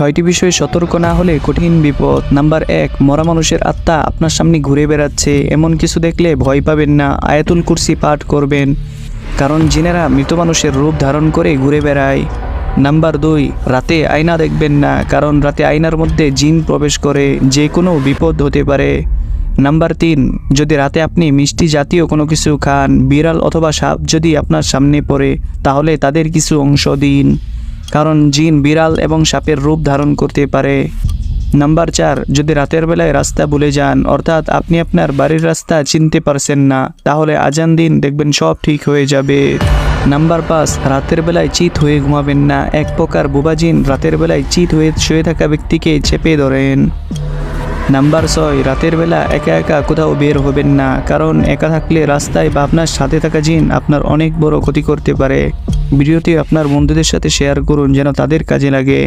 6টি বিষয়ে সতর্ক না হলে কঠিন বিপদ। নাম্বার 1, মরা মানুষের আত্মা আপনার সামনে ঘুরে বেড়াচ্ছে। এমন কিছু দেখলে ভয় পাবেন না, আয়াতুল কুরসি পাঠ করবেন, কারণ জিনেরা মৃত মানুষের রূপ ধারণ করে ঘুরে বেড়ায়। নাম্বার 2, রাতে আয়না দেখবেন না, কারণ রাতে আয়নার মধ্যে জিন প্রবেশ করে, যে কোনো বিপদ হতে পারে। নাম্বার 3, যদি রাতে আপনি মিষ্টি জাতীয় কোনো কিছু খান, বিড়াল অথবা সাপ যদি আপনার সামনে পড়ে, তাহলে তাদের কিছু অংশ দিন, কারণ জিন বিড়াল এবং সাপের রূপ ধারণ করতে পারে। নাম্বার 4, যদি রাতের বেলায় রাস্তা ভুলে যান, অর্থাৎ আপনি আপনার বাড়ির রাস্তা চিনতে পারছেন না, তাহলে আজান দিন, দেখবেন সব ঠিক হয়ে যাবে। নাম্বার 5, রাতের বেলায় চিত হয়ে ঘুমাবেন না। এক প্রকার বোবা জিন রাতের বেলায় চিত হয়ে শুয়ে থাকা ব্যক্তিকে চেপে ধরেন। নাম্বার 6, রাতের বেলা একা একা কোথাও বের হবেন না, কারণ একা থাকলে রাস্তায় বা আপনার সাথে থাকা জিন আপনার অনেক বড় ক্ষতি করতে পারে। ভিডিওটি আপনার বন্ধুদের সাথে শেয়ার করুন যেন তাদের কাজে লাগে।